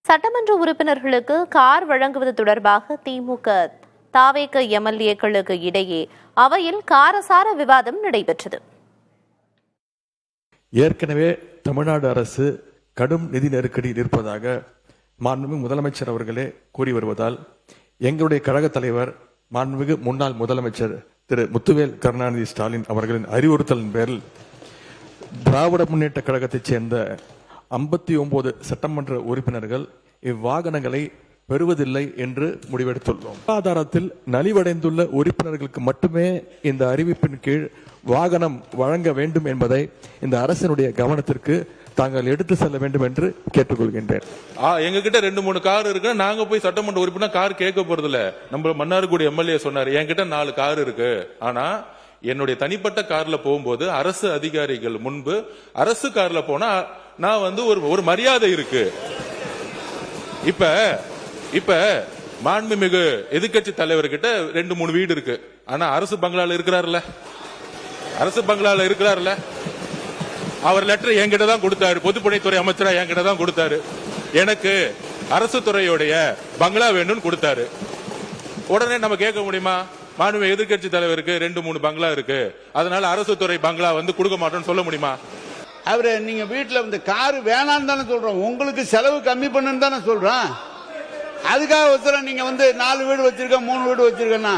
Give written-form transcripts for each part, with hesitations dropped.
சட்டமன்ற உறுப்பினர்களுக்கு கார் வழங்குவது தொடர்பாக திமுக தாவேக எம்எல்ஏக்களுக்கு இடையே அவையில் காரசார விவாதம் நடைபெற்றது. ஏற்கனவே தமிழ்நாடு அரசு கடும் நிதி நெருக்கடியில் இருப்பதாக மாண்புமிகு முதலமைச்சர் அவர்களே கூறி வருவதால் எங்களுடைய கழக தலைவர் மாண்புமிகு முன்னாள் முதலமைச்சர் திரு முத்துவேல் கருணாநிதி ஸ்டாலின் அவர்களின் அறிவுறுத்தலின் பேரில் திராவிட முன்னேற்ற கழகத்தைச் சேர்ந்த 59 சட்டமன்ற உறுப்பினர்கள் இவ்வாகனங்களை பெறுவதில்லை என்று முடிவெடுத்துள்ளோம். ஆதாரத்தில் நலிவடைந்துள்ள உறுப்பினர்களுக்கு மட்டுமே இந்த அறிவிப்பின் கீழ் வாகனம் வழங்க வேண்டும் என்பதை இந்த அரசினுடைய கவனத்திற்கு தாங்கள் எடுத்து செல்ல வேண்டும் என்று கேட்டுக்கொள்கின்றேன். எங்க கிட்ட 2-3 கார் இருக்கு. நாங்க போய் சட்டமன்ற உறுப்பினர் கார் கேட்க போறது இல்ல. நம்ம மன்னார்குடி எம்எல்ஏ சொன்னாரு, என்கிட்ட 4 கார் இருக்கு. ஆனா என்னுடைய தனிப்பட்ட கார்ல போகும்போது அரசு அதிகாரிகள் முன்பு அரசு கார்ல போனா நான் ஒரு மரியாதை இருக்கு. இப்ப மாண்புமிகு எதிர்கட்சி தலைவர்கிட்ட 2-3 வீடு இருக்கு. ஆனா அரசு பங்களால இருக்கிறாருல்ல, அவர் லெட்டர் என்கிட்ட தான் கொடுத்தாரு. பொதுப்பணித்துறை அமைச்சரா என்கிட்ட தான் கொடுத்தாரு. எனக்கு அரசு துறையுடைய பங்களா வேணும்னு கொடுத்தாரு. உடனே நம்ம கேட்க முடியுமா? மாண்புமிகு எதிர்கட்சி தலைவருக்கு 2-3 பங்களா இருக்கு, அதனால அரசு துறை பங்களா கொடுக்க மாட்டோம்னு சொல்ல முடியுமா? அவரு நீங்க வீட்டுல காரு வேணான்னு தானே சொல்றோம், உங்களுக்கு செலவு கம்மி பண்ணுன்னு தானே சொல்றோம். அதுக்காக ஒருத்தர நீங்க 4 வீடு வச்சிருக்க 3 வீடு வச்சிருக்கா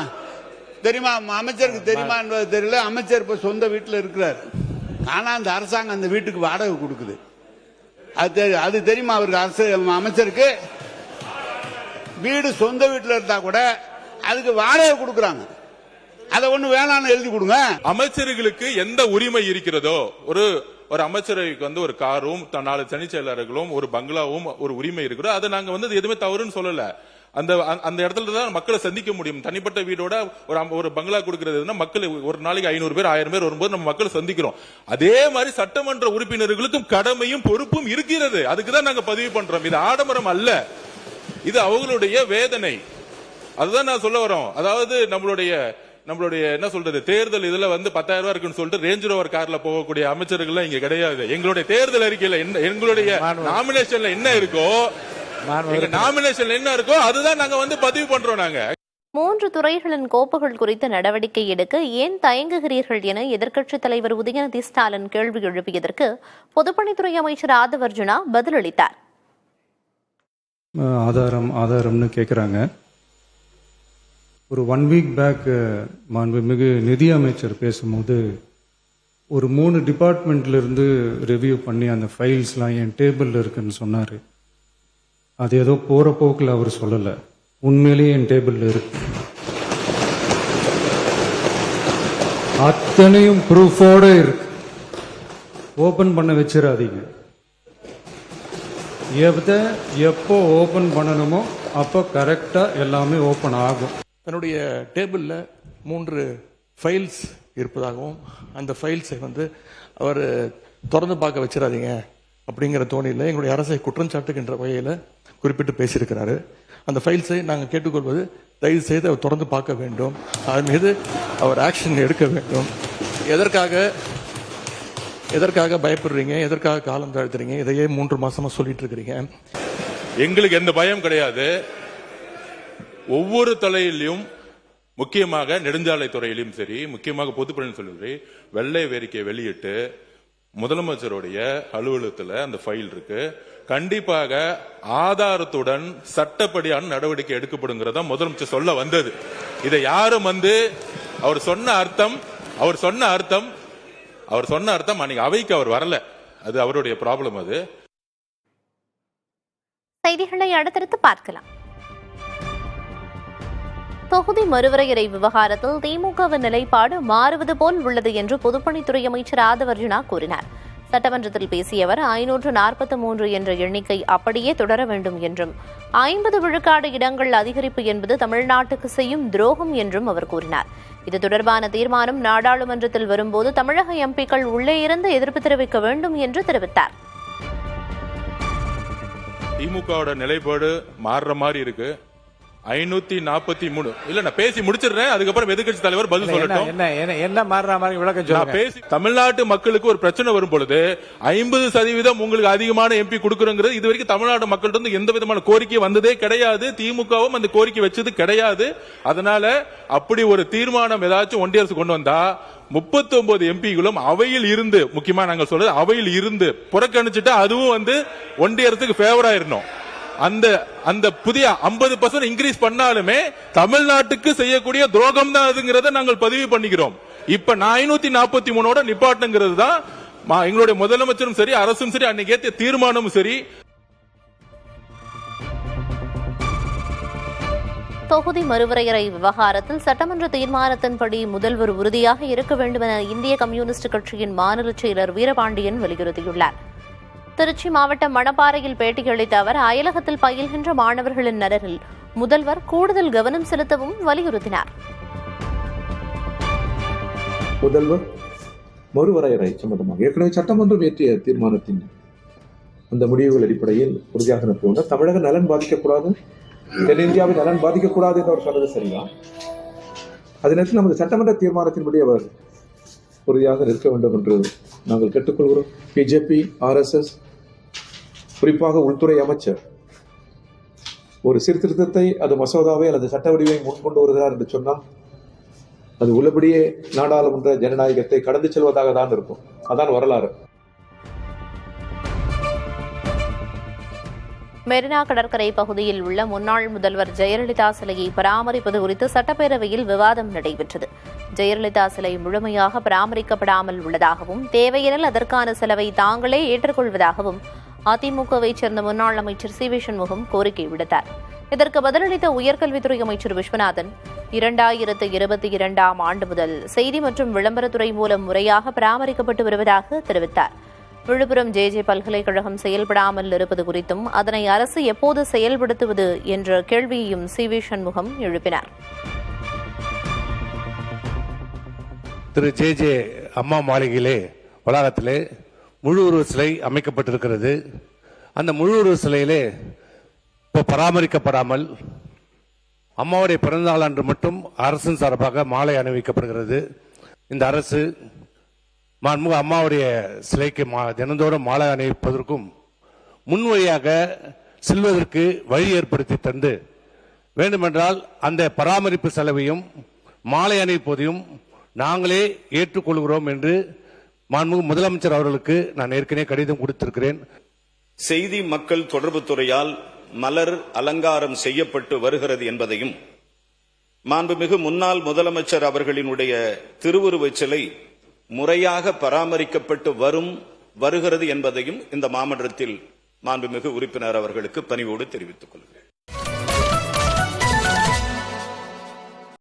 தெரியுமா? அமைச்சருக்கு தெரியுமா என்பது தெரியல. அமைச்சர் இப்ப சொந்த வீட்டுல இருக்கிறார். ஆனா அந்த அரசாங்கம் அந்த வீட்டுக்கு வாடகை கொடுக்குது. அது தெரியுமா அவருக்கு? அமைச்சருக்கு வீடு சொந்த வீட்டுல இருந்தா கூட அதுக்கு வாடகை கொடுக்கறாங்க. அதை ஒண்ணு வேணான்னு எழுதி கொடுங்க. அமைச்சர்களுக்கு எந்த உரிமை இருக்கிறதோ, ஒரு அமைச்சருக்கு ஒரு காரும் 4 தனிச் செயலாளர்களும் ஒரு பங்களாவும் ஒரு உரிமை இருக்கிறோம். அதை நாங்க எதுவுமே தவறுன்னு சொல்லல. அந்த இடத்துல தான் மக்களை சந்திக்க முடியும். தனிப்பட்ட வீடோட ஒரு பங்களா கொடுக்கிறது மக்கள் ஒரு நாளைக்கு 500 பேர் 1000 பேர் வரும்போது நம்ம மக்களை சந்திக்கிறோம். அதே மாதிரி சட்டமன்ற உறுப்பினர்களுக்கும் கடமையும் பொறுப்பும் இருக்கிறது. அதுக்குதான் நாங்க பதிவு பண்றோம். இது ஆடம்பரம் அல்ல, இது அவங்களுடைய வேதனை. அதுதான் நான் சொல்ல வரோம். அதாவது நம்மளுடைய என்ன சொல்றது, தேர்தல் இதுல 10,000 ரூபாய் இருக்குன்னு சொல்லிட்டு ரேஞ்ச் ரோவர் கார்ல போகக்கூடிய அமைச்சர்கள் இங்க கிடையாது. எங்களுடைய தேர்தல் அறிக்கையில எங்களுடைய நாமினேஷன்ல என்ன இருக்கோ, அதுதான் நாங்க பதிவு பண்றோம். நாங்க 3 துறைகளின் கோப்புகள் குறித்த நடவடிக்கை எடுக்க ஏன் தயங்குகிறீர்கள் என எதிர்க்கட்சித் தலைவர் உதயநிதி ஸ்டாலின் கேள்வி எழுப்பியதற்கு பொதுப்பணித்துறை அமைச்சர் ஆதவர்ஜுனா பதிலளித்தார். ஆதாரம்னு கேட்குறாங்க. ஒரு 1 வீக் பேக் மாண்புமிகு நிதி அமைச்சர் பேசும்போது ஒரு 3 டிபார்ட்மெண்ட்ல இருந்து ரிவ்யூ பண்ணி அந்த ஃபைல்ஸ்லாம் என் டேபிள்ல இருக்குன்னு சொன்னாரு. அது ஏதோ போற போக்கில் அவர் சொல்லல, உண்மையிலேயே என் டேபிள்ல இருக்கு. அத்தனையும் ப்ரூஃபோட இருக்கு. ஓபன் பண்ண வச்சிடாதீங்க. எப்போ ஓபன் பண்ணணுமோ அப்போ கரெக்டா எல்லாமே ஓபன் ஆகும். தன்னுடைய டேபிள்ல 3 ஃபைல்ஸ் இருப்பதாகவும் அந்த ஃபைல்ஸை அவர் திறந்து பார்க்க வச்சிடாதீங்க அப்படிங்கிற தோணியில் எங்களுடைய அரசை குற்றம் சாட்டுகின்ற வகையில் குறிப்பிட்டு பேசியிருக்கிறாரு. அந்த ஃபைல்ஸை நாங்கள் கேட்டுக்கொள்வது, தயவு செய்து அவர் திறந்து பார்க்க வேண்டும், அது மீது அவர் ஆக்ஷன் எடுக்க வேண்டும். எதற்காக பயப்படுறீங்க? எதற்காக காலம் தாழ்த்துறீங்க? இதையே 3 மாசமா சொல்லிட்டு இருக்கிறீங்க. எங்களுக்கு எந்த பயம் கிடையாது. ஒவ்வொரு தலையிலும், முக்கியமாக நெடுஞ்சாலை துறையிலும் சரி, முக்கியமாக பொதுப்பணி சொல்லி வெள்ளை வேறிக்கை வெளியிட்டு முதலமைச்சருடைய அலுவலகத்தில் அந்த ஃபைல் இருக்கு. கண்டிப்பாக ஆதாரத்துடன் சட்டப்படியான நடவடிக்கை எடுக்கப்படுங்கிறத முதலமைச்சர் சொல்ல வந்தது. இதை யாரும் அவர் சொன்ன அர்த்தம் அன்னைக்கு அவைக்கு அவர் வரல. அது அவருடைய ப்ராப்ளம். அது செய்திகளை அடுத்தடுத்து பார்க்கலாம். தொகுதி மறுவரையறை விவகாரத்தில் திமுகவின் நிலைப்பாடு மாறுவது போல் உள்ளது என்று பொதுப்பணித்துறை அமைச்சர் ஆதவர்ஜுனா கூறினார். சட்டமன்றத்தில் பேசிய அவர் 543 என்ற எண்ணிக்கை அப்படியே தொடர வேண்டும் என்றும் 50 விழுக்காடு இடங்கள் அதிகரிப்பு என்பது தமிழ்நாட்டுக்கு செய்யும் துரோகம் என்றும் அவர் கூறினார். இது தொடர்பான தீர்மானம் நாடாளுமன்றத்தில் வரும்போது தமிழக எம்பிக்கள் உள்ளே இருந்து எதிர்ப்பு தெரிவிக்க வேண்டும் என்று தெரிவித்தார். திமுகவோட நிலைப்பாடு மாறுற மாதிரி இருக்கு. 543 இல்ல நான் பேசி முடிச்சிடுறேன், அதுக்கப்புறம் எதிர்க்கட்சி தலைவர் பதில் சொல்லட்டும். என்ன மாறுற மாதிரி விளக்கம் சொல்லுங்க. பேசி தமிழ்நாட்டு மக்களுக்கு ஒரு பிரச்சனை வரும் பொழுது 50% உங்களுக்கு அதிகமான எம்பி கொடுக்கறங்கிறது இது வரைக்கும் தமிழ்நாடு மக்கள்கிட்ட இருந்து எந்த விதமான கோரிக்கை வந்ததே கிடையாது. திமுகவும் அந்த கோரிக்கை வச்சது கிடையாது. அதனால அப்படி ஒரு தீர்மானம் ஏதாச்சும் ஒன்றிய அரசு கொண்டு வந்தா 39 எம்பிகளும் அவையில் இருந்து, முக்கியமா நாங்கள் சொல்றது அவையில் இருந்து புறக்கணிச்சுட்டா அதுவும் ஒன்றிய அரசுக்கு ஃபேவர் ஆயிரணும். அந்த புதிய 50% இன்கிரீஸ் பண்ணாலுமே தமிழ்நாட்டுக்கு செய்யக்கூடிய துரோகம் தான் அதுங்கிறத நாங்கள் பதிவு பண்ணிக்கிறோம். இப்ப 543 நிப்பாட்டுங்கிறது தான் எங்களுடைய முதலமைச்சரும் சரி, அரசும் சரி, அன்னைக்கு ஏற்ற தீர்மானமும் சரி. தொகுதி மறுவரையறை விவகாரத்தில் சட்டமன்ற தீர்மானத்தின்படி முதல்வர் உறுதியாக இருக்க வேண்டும் என இந்திய கம்யூனிஸ்ட் கட்சியின் மாநில செயலர் வீரபாண்டியன் வலியுறுத்தியுள்ளார். திருச்சி மாவட்டம் மணப்பாறையில் பேட்டியளித்த அவர் அயலகத்தில் பயில்கின்ற மாணவர்களின் நலனில் முதல்வர் கூடுதல் கவனம் செலுத்தவும் வலியுறுத்தினார். முதல்வர் மறுவரையறை சம்பந்தமாக ஏற்கனவே சட்டமன்றம் இயற்றிய தீர்மானத்தின் அந்த முடிவுகள் அடிப்படையில் உறுதியாக இருக்க தமிழக நலன் பாதிக்கக்கூடாது, தென்னிந்தியாவின் நலன் பாதிக்கக்கூடாது என்று அவர் சொன்னது சரிதான். அதே நேரத்தில் நமது சட்டமன்ற தீர்மானத்தின்படி அவர் உறுதியாக நிற்க வேண்டும் என்று நாங்கள் கேட்டுக்கொள்கிறோம். பிஜேபி, RSS, குறிப்பாக உள்துறை அமைச்சர் ஒரு சீர்திருத்தத்தை அது மசோதாவை அல்லது சட்ட வடிவை முன்கொண்டு வருகிறார் என்று சொன்னால் அது உள்ளபடியே நாடாளுமன்ற ஜனநாயகத்தை கடந்து செல்வதாக தான் இருக்கும். அதான் வரலாறு. மெரினா கடற்கரை பகுதியில் உள்ள முன்னாள் முதல்வர் ஜெயலலிதா சிலையை பராமரிப்பது குறித்து சட்டப்பேரவையில் விவாதம் நடைபெற்றது. ஜெயலலிதா சிலை முழுமையாக பராமரிக்கப்படாமல் உள்ளதாகவும் தேவையெனில் அதற்கான செலவை தாங்களே ஏற்றுக்கொள்வதாகவும் அதிமுகவைச் சேர்ந்த முன்னாள் அமைச்சர் சி. வி. சண்முகம் கோரிக்கை விடுத்தார். இதற்கு பதிலளித்த உயர்கல்வித்துறை அமைச்சர் விஸ்வநாதன் 2022ஆம் ஆண்டு முதல் செய்தி மற்றும் விளம்பரத்துறை மூலம் முறையாக பராமரிக்கப்பட்டு வருவதாக தெரிவித்தார். விழுப்புரம் JJ பல்கலைக்கழகம் செயல்படாமல் இருப்பது குறித்தும் அதனை அரசு எப்போது செயல்படுத்துவது என்ற கேள்வியையும் சி. வி. சண்முகம் எழுப்பினார். திரு JJ அம்மா மாளிகையிலே வளாகத்திலே முழு உருவ சிலை அமைக்கப்பட்டிருக்கிறது. அந்த முழு உருவ சிலையிலே இப்போ பராமரிக்கப்படாமல் அம்மாவுடைய பிறந்தநாள் அன்று மட்டும் அரசின் சார்பாக மாலை அணிவிக்கப்படுகிறது. இந்த அரசு மாண்புமிகு அம்மாவுடைய சிலைக்கு தினந்தோறும் மாலை அணிவிப்பதற்கும் முன்வழியாக செல்வதற்கு வழி ஏற்படுத்தி தந்து வேண்டுமென்றால் அந்த பராமரிப்பு செலவையும் மாலை அணிவிப்பதையும் நாங்களே ஏற்றுக்கொள்கிறோம் என்று மாண்புமிகு முதலமைச்சர் அவர்களுக்கு நான் ஏற்கனவே கடிதம் கொடுத்திருக்கிறேன். செய்தி மக்கள் தொடர்பு துறையால் மலர் அலங்காரம் செய்யப்பட்டு வருகிறது என்பதையும் மாண்புமிகு முன்னாள் முதலமைச்சர் அவர்களினுடைய திருவுருவச் சிலை முறையாக பராமரிக்கப்பட்டு வருகிறது என்பதையும் இந்த மாமன்றத்தில் மாண்புமிகு உறுப்பினர் அவர்களுக்கு பணிவோடு தெரிவித்துக் கொள்கிறேன்.